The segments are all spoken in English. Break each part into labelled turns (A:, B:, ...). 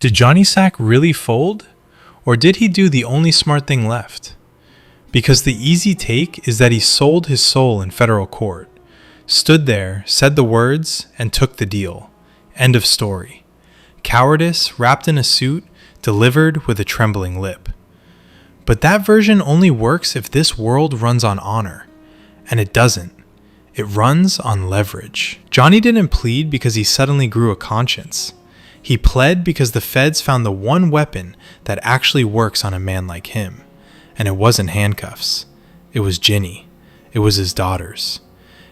A: Did Johnny Sack really fold? Or did he do the only smart thing left? Because the easy take is that he sold his soul in federal court, stood there, said the words, and took the deal. End of story. Cowardice, wrapped in a suit, delivered with a trembling lip. But that version only works if this world runs on honor. And it doesn't. It runs on leverage. Johnny didn't plead because he suddenly grew a conscience. He pled because the feds found the one weapon that actually works on a man like him. And it wasn't handcuffs. It was Ginny. It was his daughters.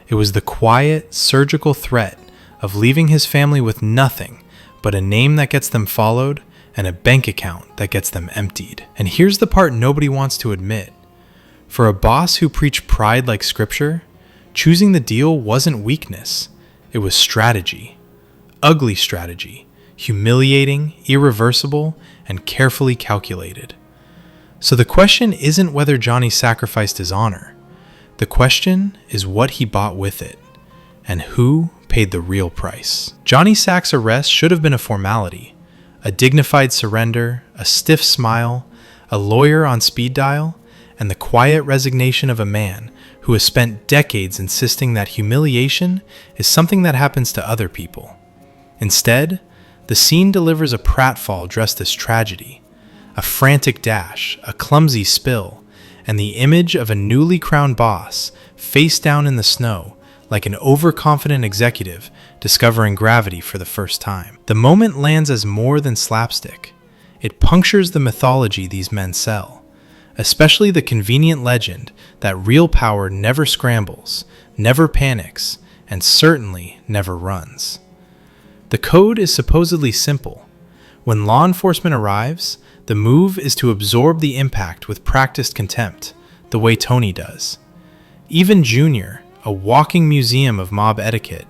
A: It was the quiet, surgical threat of leaving his family with nothing but a name that gets them followed and a bank account that gets them emptied. And here's the part nobody wants to admit. For a boss who preached pride like scripture, choosing the deal wasn't weakness. It was strategy. Ugly strategy. Humiliating, irreversible, and carefully calculated. So the question isn't whether Johnny sacrificed his honor. The question is what he bought with it, and who paid the real price. Johnny Sack's arrest should have been a formality, a dignified surrender, a stiff smile, a lawyer on speed dial, and the quiet resignation of a man who has spent decades insisting that humiliation is something that happens to other people. Instead, the scene delivers a pratfall dressed as tragedy, a frantic dash, a clumsy spill, and the image of a newly crowned boss face down in the snow like an overconfident executive discovering gravity for the first time. The moment lands as more than slapstick. It punctures the mythology these men sell, especially the convenient legend that real power never scrambles, never panics, and certainly never runs. The code is supposedly simple. When law enforcement arrives, the move is to absorb the impact with practiced contempt, the way Tony does. Even Junior, a walking museum of mob etiquette,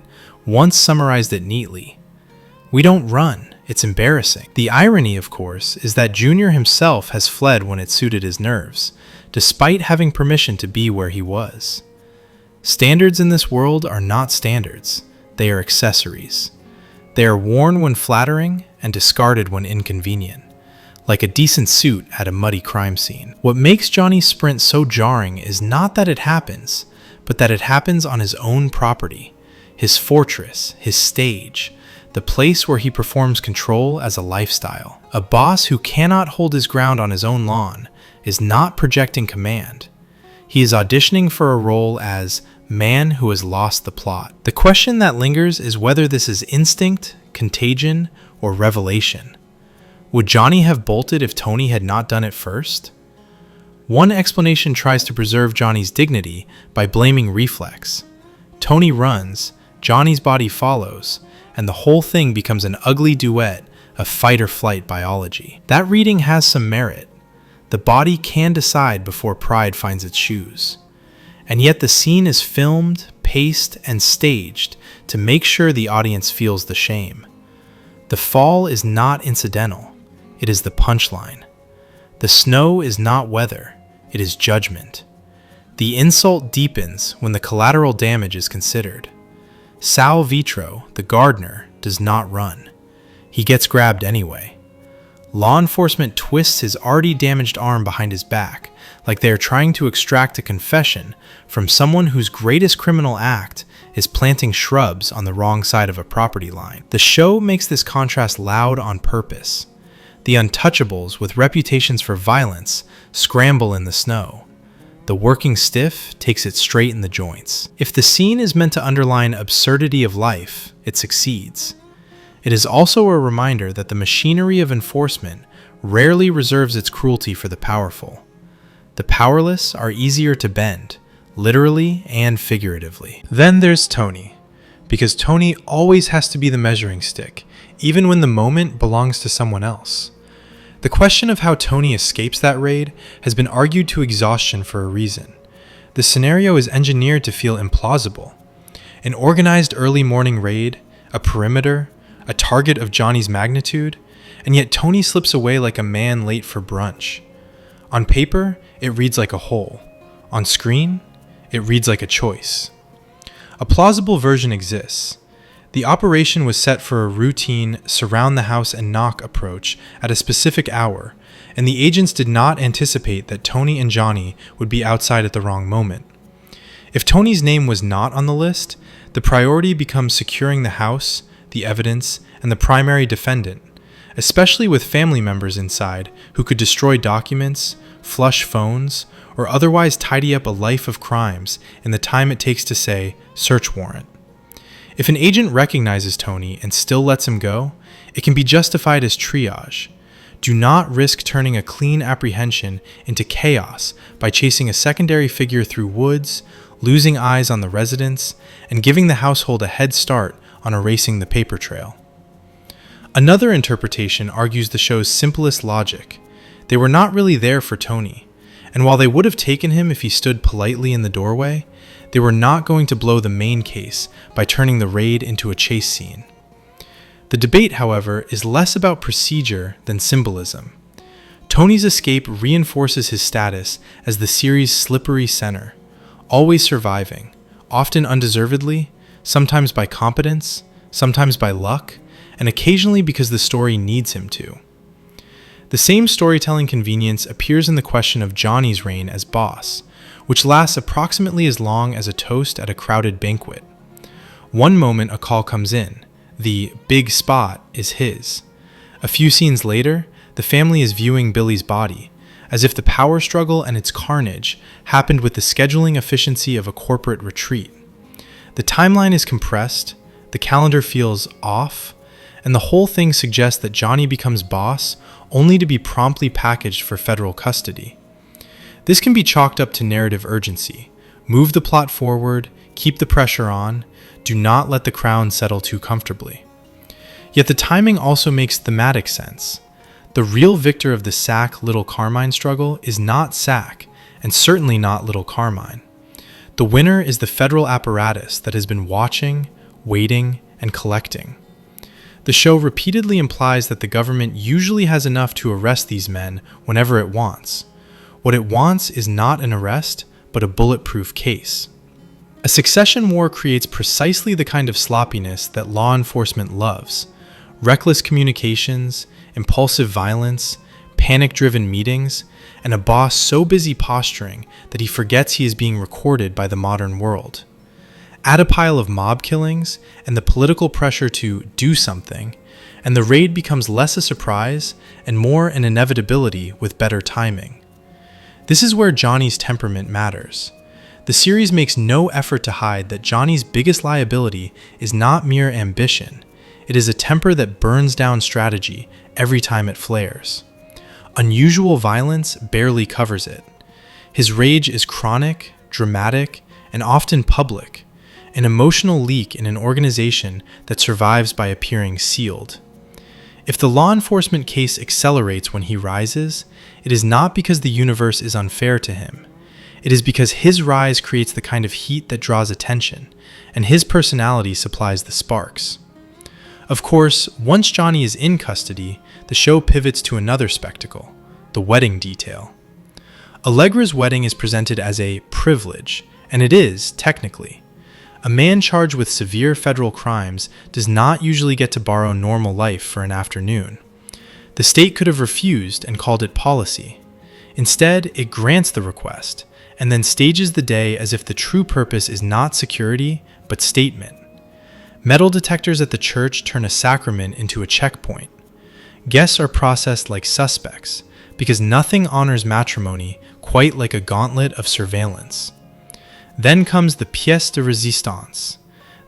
A: once summarized it neatly. We don't run, it's embarrassing. The irony, of course, is that Junior himself has fled when it suited his nerves, despite having permission to be where he was. Standards in this world are not standards, they are accessories. They are worn when flattering and discarded when inconvenient, like a decent suit at a muddy crime scene. What makes Johnny's sprint so jarring is not that it happens, but that it happens on his own property, his fortress, his stage, the place where he performs control as a lifestyle. A boss who cannot hold his ground on his own lawn is not projecting command. He is auditioning for a role as man who has lost the plot. The question that lingers is whether this is instinct, contagion, or revelation. Would Johnny have bolted if Tony had not done it first? One explanation tries to preserve Johnny's dignity by blaming reflex. Tony runs, Johnny's body follows, and the whole thing becomes an ugly duet of fight-or-flight biology. That reading has some merit. The body can decide before pride finds its shoes. And yet the scene is filmed, paced, and staged to make sure the audience feels the shame. The fall is not incidental. It is the punchline. The snow is not weather. It is judgment. The insult deepens when the collateral damage is considered. Sal Vitro, the gardener, does not run. He gets grabbed anyway. Law enforcement twists his already damaged arm behind his back, like they are trying to extract a confession from someone whose greatest criminal act is planting shrubs on the wrong side of a property line. The show makes this contrast loud on purpose. The untouchables with reputations for violence scramble in the snow. The working stiff takes it straight in the joints. If the scene is meant to underline absurdity of life, it succeeds. It is also a reminder that the machinery of enforcement rarely reserves its cruelty for the powerful. The powerless are easier to bend, literally and figuratively. Then there's Tony, because Tony always has to be the measuring stick, even when the moment belongs to someone else. The question of how Tony escapes that raid has been argued to exhaustion for a reason. The scenario is engineered to feel implausible. An organized early morning raid, a perimeter, a target of Johnny's magnitude, and yet Tony slips away like a man late for brunch. On paper, it reads like a hole. On screen, it reads like a choice. A plausible version exists. The operation was set for a routine surround the house and knock approach at a specific hour, and the agents did not anticipate that Tony and Johnny would be outside at the wrong moment. If Tony's name was not on the list, the priority becomes securing the house, the evidence, and the primary defendant, especially with family members inside who could destroy documents, flush phones, or otherwise tidy up a life of crimes in the time it takes to say, search warrant. If an agent recognizes Tony and still lets him go, it can be justified as triage. Do not risk turning a clean apprehension into chaos by chasing a secondary figure through woods, losing eyes on the residents, and giving the household a head start on erasing the paper trail. Another interpretation argues the show's simplest logic. They were not really there for Tony, and while they would have taken him if he stood politely in the doorway, they were not going to blow the main case by turning the raid into a chase scene. The debate, however, is less about procedure than symbolism. Tony's escape reinforces his status as the series' slippery center, always surviving, often undeservedly, sometimes by competence, sometimes by luck, and occasionally because the story needs him to. The same storytelling convenience appears in the question of Johnny's reign as boss, which lasts approximately as long as a toast at a crowded banquet. One moment a call comes in, the big spot is his. A few scenes later, the family is viewing Billy's body, as if the power struggle and its carnage happened with the scheduling efficiency of a corporate retreat. The timeline is compressed, the calendar feels off, and the whole thing suggests that Johnny becomes boss only to be promptly packaged for federal custody. This can be chalked up to narrative urgency. Move the plot forward, keep the pressure on, do not let the crown settle too comfortably. Yet the timing also makes thematic sense. The real victor of the Sack-Little Carmine struggle is not Sack, and certainly not Little Carmine. The winner is the federal apparatus that has been watching, waiting, and collecting. The show repeatedly implies that the government usually has enough to arrest these men whenever it wants. What it wants is not an arrest, but a bulletproof case. A succession war creates precisely the kind of sloppiness that law enforcement loves: reckless communications, impulsive violence, panic-driven meetings, and a boss so busy posturing that he forgets he is being recorded by the modern world. Add a pile of mob killings and the political pressure to do something, and the raid becomes less a surprise and more an inevitability with better timing. This is where Johnny's temperament matters. The series makes no effort to hide that Johnny's biggest liability is not mere ambition. It is a temper that burns down strategy every time it flares. Unusual violence barely covers it. His rage is chronic, dramatic, and often public, an emotional leak in an organization that survives by appearing sealed. If the law enforcement case accelerates when he rises, it is not because the universe is unfair to him. It is because his rise creates the kind of heat that draws attention, and his personality supplies the sparks. Of course, once Johnny is in custody, the show pivots to another spectacle, the wedding detail. Allegra's wedding is presented as a privilege, and it is, technically. A man charged with severe federal crimes does not usually get to borrow normal life for an afternoon. The state could have refused and called it policy. Instead, it grants the request, and then stages the day as if the true purpose is not security, but statement. Metal detectors at the church turn a sacrament into a checkpoint. Guests are processed like suspects, because nothing honors matrimony quite like a gauntlet of surveillance. Then comes the pièce de résistance,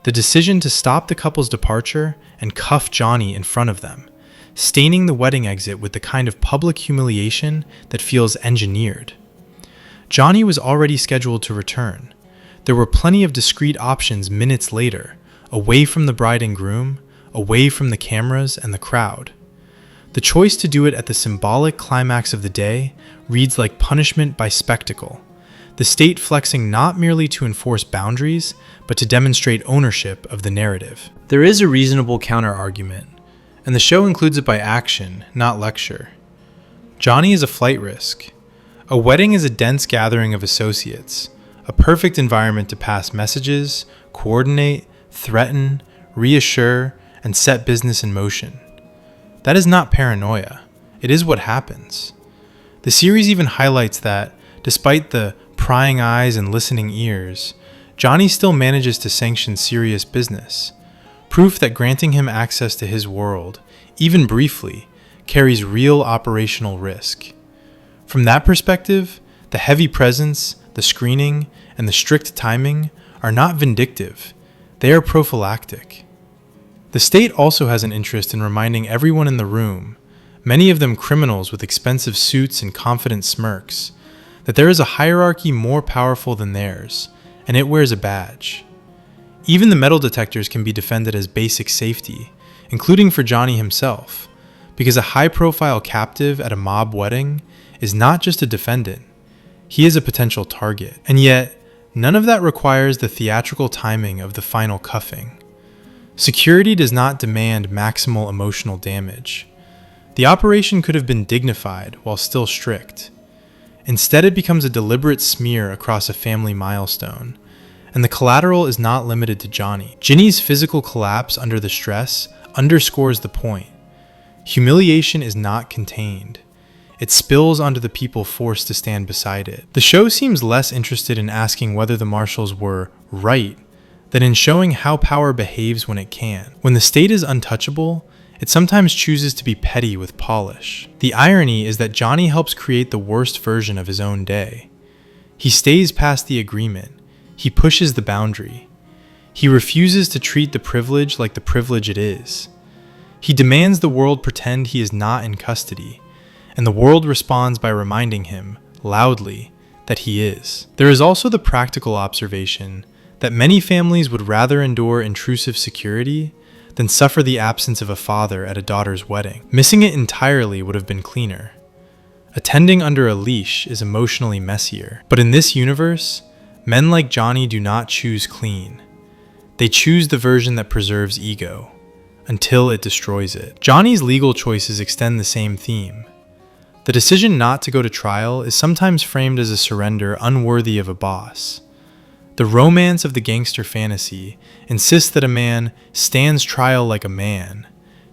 A: the decision to stop the couple's departure and cuff Johnny in front of them, staining the wedding exit with the kind of public humiliation that feels engineered. Johnny was already scheduled to return. There were plenty of discreet options minutes later, away from the bride and groom, away from the cameras and the crowd. The choice to do it at the symbolic climax of the day reads like punishment by spectacle, the state flexing not merely to enforce boundaries, but to demonstrate ownership of the narrative. There is a reasonable counter-argument, and the show includes it by action, not lecture. Johnny is a flight risk. A wedding is a dense gathering of associates, a perfect environment to pass messages, coordinate, threaten, reassure, and set business in motion. That is not paranoia. It is what happens. The series even highlights that, despite the prying eyes and listening ears, Johnny still manages to sanction serious business, proof that granting him access to his world, even briefly, carries real operational risk. From that perspective, the heavy presence, the screening, and the strict timing are not vindictive, they are prophylactic. The state also has an interest in reminding everyone in the room, many of them criminals with expensive suits and confident smirks, that there is a hierarchy more powerful than theirs, and it wears a badge. Even the metal detectors can be defended as basic safety, including for Johnny himself, because a high-profile captive at a mob wedding is not just a defendant, he is a potential target. And yet, none of that requires the theatrical timing of the final cuffing. Security does not demand maximal emotional damage. The operation could have been dignified while still strict. Instead, it becomes a deliberate smear across a family milestone, and the collateral is not limited to Johnny. Ginny's physical collapse under the stress underscores the point. Humiliation is not contained. It spills onto the people forced to stand beside it. The show seems less interested in asking whether the marshals were right than in showing how power behaves when it can. When the state is untouchable, it sometimes chooses to be petty with polish. The irony is that Johnny helps create the worst version of his own day. He stays past the agreement. He pushes the boundary. He refuses to treat the privilege like the privilege it is. He demands the world pretend he is not in custody, and the world responds by reminding him, loudly, that he is. There is also the practical observation that many families would rather endure intrusive security than suffer the absence of a father at a daughter's wedding. Missing it entirely would have been cleaner. Attending under a leash is emotionally messier. But in this universe, men like Johnny do not choose clean. They choose the version that preserves ego, until it destroys it. Johnny's legal choices extend the same theme. The decision not to go to trial is sometimes framed as a surrender unworthy of a boss. The romance of the gangster fantasy insists that a man stands trial like a man,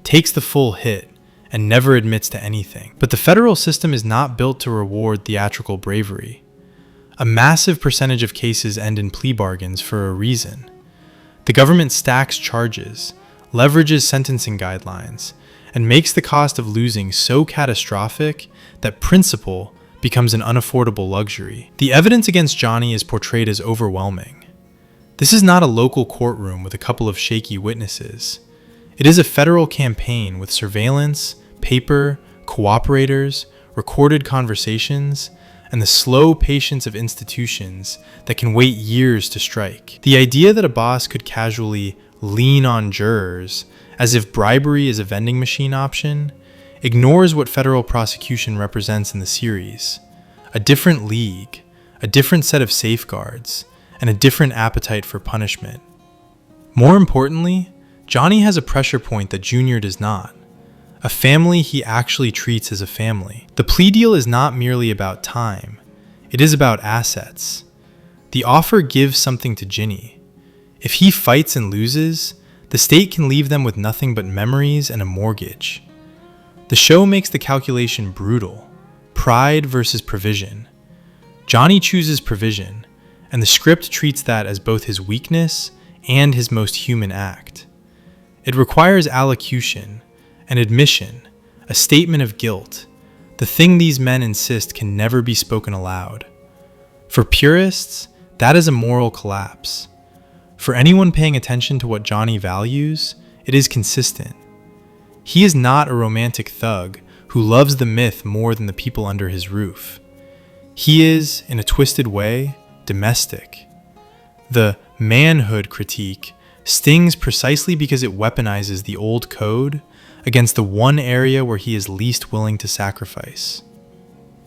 A: takes the full hit, and never admits to anything. But the federal system is not built to reward theatrical bravery. A massive percentage of cases end in plea bargains for a reason. The government stacks charges, leverages sentencing guidelines, and makes the cost of losing so catastrophic that principle becomes an unaffordable luxury. The evidence against Johnny is portrayed as overwhelming. This is not a local courtroom with a couple of shaky witnesses. It is a federal campaign with surveillance, paper, cooperators, recorded conversations, and the slow patience of institutions that can wait years to strike. The idea that a boss could casually lean on jurors as if bribery is a vending machine option ignores what federal prosecution represents in the series: a different league, a different set of safeguards, and a different appetite for punishment. More importantly, Johnny has a pressure point that Junior does not. A family he actually treats as a family. The plea deal is not merely about time. It is about assets. The offer gives something to Ginny. If he fights and loses, the state can leave them with nothing but memories and a mortgage. The show makes the calculation brutal. Pride versus provision. Johnny chooses provision, and the script treats that as both his weakness and his most human act. It requires allocution, an admission, a statement of guilt, the thing these men insist can never be spoken aloud. For purists, that is a moral collapse. For anyone paying attention to what Johnny values, it is consistent. He is not a romantic thug who loves the myth more than the people under his roof. He is, in a twisted way, domestic. The manhood critique stings precisely because it weaponizes the old code against the one area where he is least willing to sacrifice.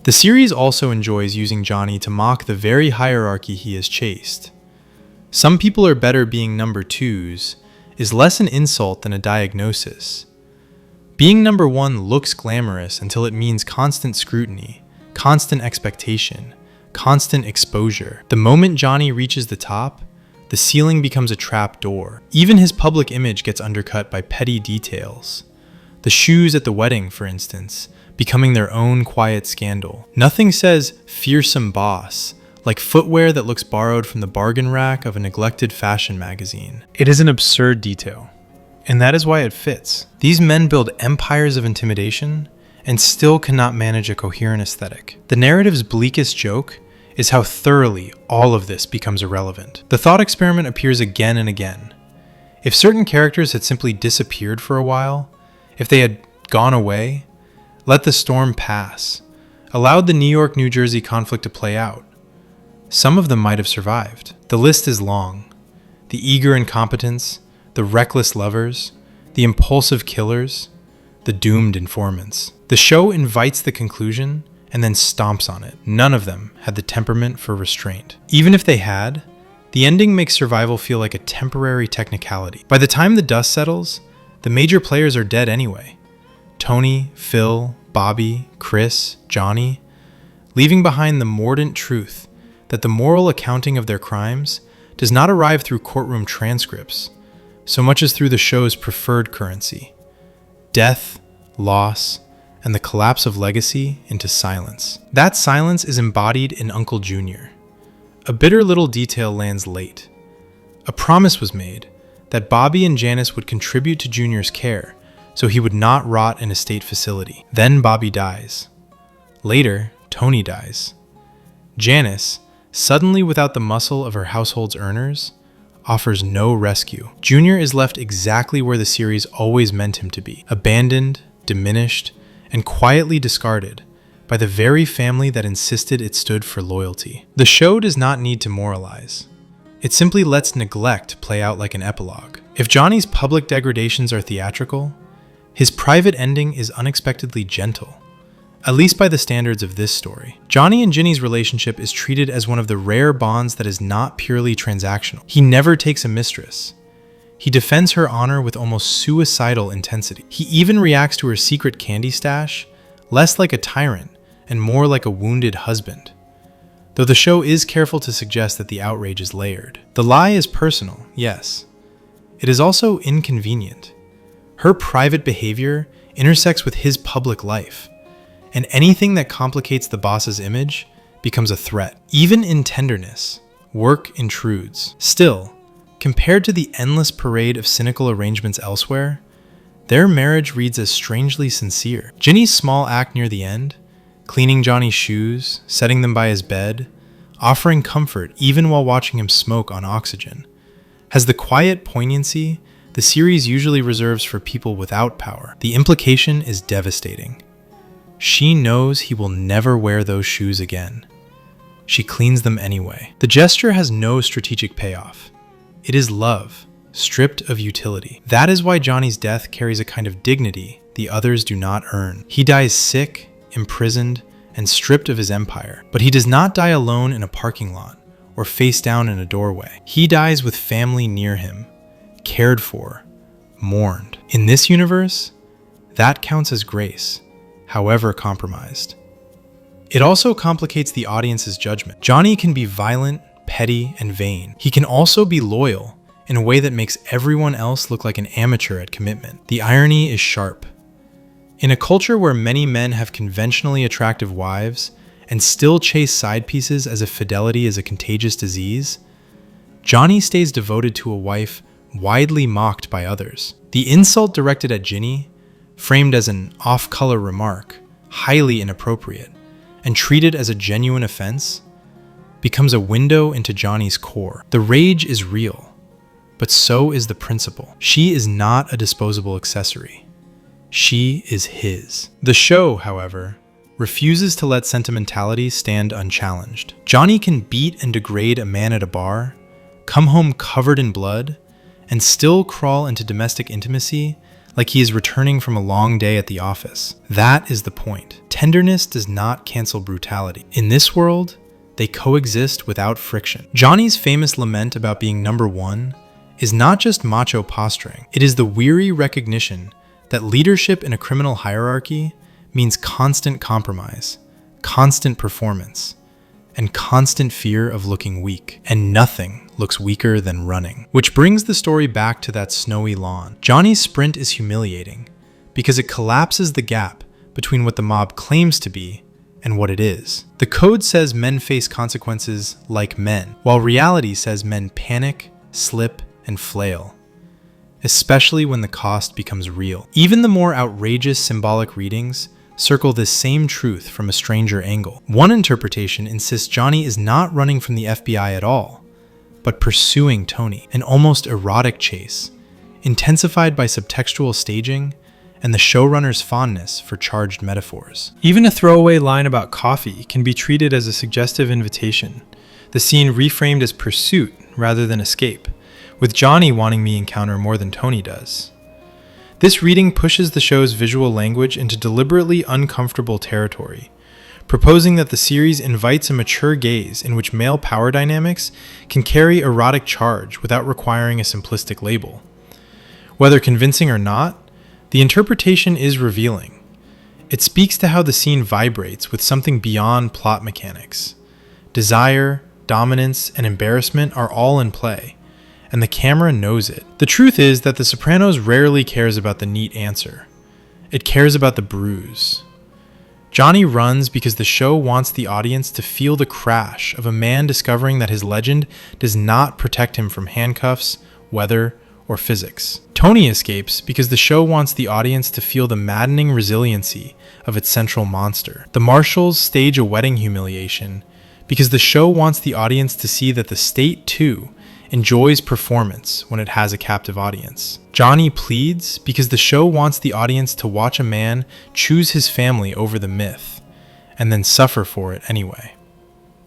A: The series also enjoys using Johnny to mock the very hierarchy he has chased. Some people are better being number twos is less an insult than a diagnosis. Being number one looks glamorous until it means constant scrutiny, constant expectation, constant exposure. The moment Johnny reaches the top, The ceiling becomes a trap door. Even his public image gets undercut by petty details. The shoes at the wedding, for instance, becoming their own quiet scandal. Nothing says fearsome boss like footwear that looks borrowed from the bargain rack of a neglected fashion magazine. It is an absurd detail, and that is why it fits. These men build empires of intimidation and still cannot manage a coherent aesthetic. The narrative's bleakest joke is how thoroughly all of this becomes irrelevant. The thought experiment appears again and again. If certain characters had simply disappeared for a while, if they had gone away, let the storm pass, allowed the New York-New Jersey conflict to play out, some of them might have survived. The list is long. The eager incompetents, the reckless lovers, the impulsive killers, the doomed informants. The show invites the conclusion and then stomps on it. None of them had the temperament for restraint. Even if they had, the ending makes survival feel like a temporary technicality. By the time the dust settles, the major players are dead anyway. Tony, Phil, Bobby, Chris, Johnny, leaving behind the mordant truth that the moral accounting of their crimes does not arrive through courtroom transcripts, so much as through the show's preferred currency: death, loss, and the collapse of legacy into silence. That silence is embodied in Uncle Junior. A bitter little detail lands late. A promise was made that Bobby and Janice would contribute to Junior's care so he would not rot in a state facility. Then Bobby dies. Later, Tony dies. Janice, suddenly without the muscle of her household's earners, offers no rescue. Junior is left exactly where the series always meant him to be: abandoned, diminished, and quietly discarded by the very family that insisted it stood for loyalty. The show does not need to moralize. It simply lets neglect play out like an epilogue. If Johnny's public degradations are theatrical, his private ending is unexpectedly gentle, at least by the standards of this story. Johnny and Ginny's relationship is treated as one of the rare bonds that is not purely transactional. He never takes a mistress. He defends her honor with almost suicidal intensity. He even reacts to her secret candy stash less like a tyrant and more like a wounded husband, though the show is careful to suggest that the outrage is layered. The lie is personal, yes. It is also inconvenient. Her private behavior intersects with his public life, and anything that complicates the boss's image becomes a threat. Even in tenderness, work intrudes. Still, compared to the endless parade of cynical arrangements elsewhere, their marriage reads as strangely sincere. Ginny's small act near the end, cleaning Johnny's shoes, setting them by his bed, offering comfort even while watching him smoke on oxygen, has the quiet poignancy the series usually reserves for people without power. The implication is devastating. She knows he will never wear those shoes again. She cleans them anyway. The gesture has no strategic payoff. It is love, stripped of utility. That is why Johnny's death carries a kind of dignity the others do not earn. He dies sick, imprisoned, and stripped of his empire. But he does not die alone in a parking lot or face down in a doorway. He dies with family near him, cared for, mourned. In this universe, that counts as grace, however compromised. It also complicates the audience's judgment. Johnny can be violent, petty, and vain. He can also be loyal in a way that makes everyone else look like an amateur at commitment. The irony is sharp. In a culture where many men have conventionally attractive wives and still chase side pieces as if fidelity is a contagious disease, Johnny stays devoted to a wife widely mocked by others. The insult directed at Ginny, framed as an off-color remark, highly inappropriate, and treated as a genuine offense, becomes a window into Johnny's core. The rage is real, but so is the principle. She is not a disposable accessory. She is his. The show, however, refuses to let sentimentality stand unchallenged. Johnny can beat and degrade a man at a bar, come home covered in blood, and still crawl into domestic intimacy like he is returning from a long day at the office. That is the point. Tenderness does not cancel brutality. In this world, they coexist without friction. Johnny's famous lament about being number one is not just macho posturing. It is the weary recognition that leadership in a criminal hierarchy means constant compromise, constant performance, and constant fear of looking weak. And nothing looks weaker than running. Which brings the story back to that snowy lawn. Johnny's sprint is humiliating because it collapses the gap between what the mob claims to be and what it is. The code says men face consequences like men, while reality says men panic, slip, and flail, especially when the cost becomes real. Even the more outrageous symbolic readings circle this same truth from a stranger angle. One interpretation insists Johnny is not running from the FBI at all, but pursuing Tony, an almost erotic chase, intensified by subtextual staging and the showrunner's fondness for charged metaphors. Even a throwaway line about coffee can be treated as a suggestive invitation, the scene reframed as pursuit rather than escape, with Johnny wanting the encounter more than Tony does. This reading pushes the show's visual language into deliberately uncomfortable territory, proposing that the series invites a mature gaze in which male power dynamics can carry erotic charge without requiring a simplistic label. Whether convincing or not, the interpretation is revealing. It speaks to how the scene vibrates with something beyond plot mechanics. Desire, dominance, and embarrassment are all in play, and the camera knows it. The truth is that The Sopranos rarely cares about the neat answer. It cares about the bruise. Johnny runs because the show wants the audience to feel the crash of a man discovering that his legend does not protect him from handcuffs, weather, or physics. Tony escapes because the show wants the audience to feel the maddening resiliency of its central monster. The Marshals stage a wedding humiliation because the show wants the audience to see that the state, too, enjoys performance when it has a captive audience. Johnny pleads because the show wants the audience to watch a man choose his family over the myth, and then suffer for it anyway.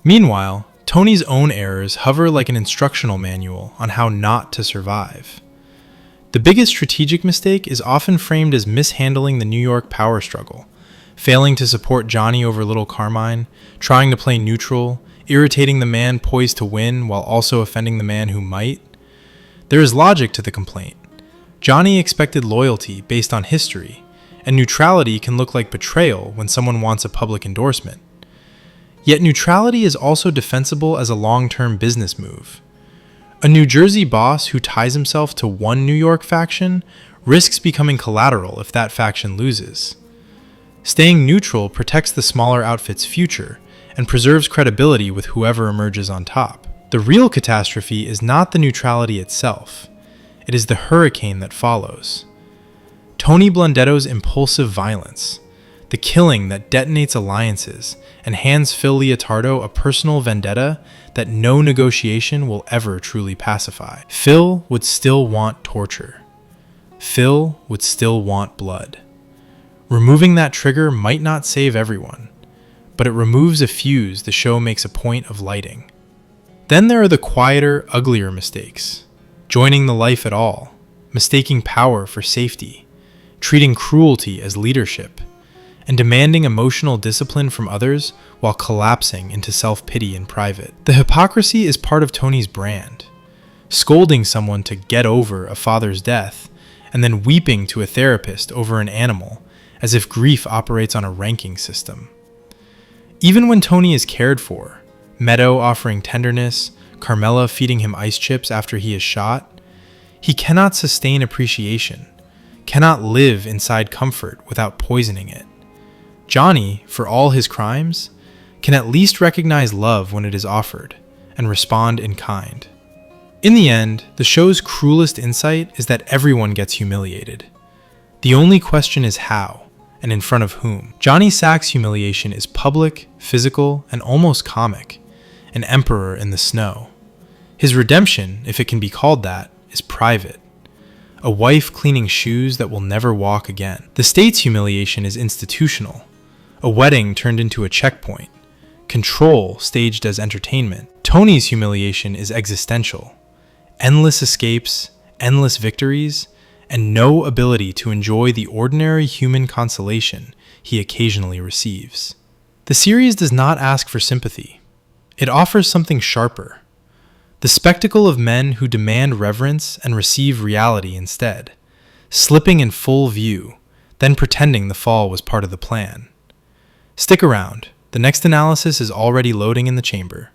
A: Meanwhile, Tony's own errors hover like an instructional manual on how not to survive. The biggest strategic mistake is often framed as mishandling the New York power struggle, failing to support Johnny over little Carmine, trying to play neutral, irritating the man poised to win while also offending the man who might. There is logic to the complaint. Johnny expected loyalty based on history, and neutrality can look like betrayal when someone wants a public endorsement. Yet neutrality is also defensible as a long-term business move. A New Jersey boss who ties himself to one New York faction risks becoming collateral if that faction loses. Staying neutral protects the smaller outfit's future and preserves credibility with whoever emerges on top. The real catastrophe is not the neutrality itself. It is the hurricane that follows. Tony Blundetto's impulsive violence, the killing that detonates alliances and hands Phil Leotardo a personal vendetta that no negotiation will ever truly pacify. Phil would still want torture. Phil would still want blood. Removing that trigger might not save everyone, but it removes a fuse the show makes a point of lighting. Then there are the quieter, uglier mistakes. Joining the life at all, mistaking power for safety, treating cruelty as leadership, and demanding emotional discipline from others while collapsing into self-pity in private. The hypocrisy is part of Tony's brand. Scolding someone to get over a father's death, and then weeping to a therapist over an animal, as if grief operates on a ranking system. Even when Tony is cared for, Meadow offering tenderness, Carmela feeding him ice chips after he is shot, he cannot sustain appreciation, cannot live inside comfort without poisoning it. Johnny, for all his crimes, can at least recognize love when it is offered and respond in kind. In the end, the show's cruelest insight is that everyone gets humiliated. The only question is how, and in front of whom. Johnny Sack's humiliation is public, physical, and almost comic, an emperor in the snow. His redemption, if it can be called that, is private. A wife cleaning shoes that will never walk again. The state's humiliation is institutional. A wedding turned into a checkpoint. Control staged as entertainment. Tony's humiliation is existential. Endless escapes, endless victories, and no ability to enjoy the ordinary human consolation he occasionally receives. The series does not ask for sympathy. It offers something sharper. The spectacle of men who demand reverence and receive reality instead, slipping in full view, then pretending the fall was part of the plan. Stick around. The next analysis is already loading in the chamber.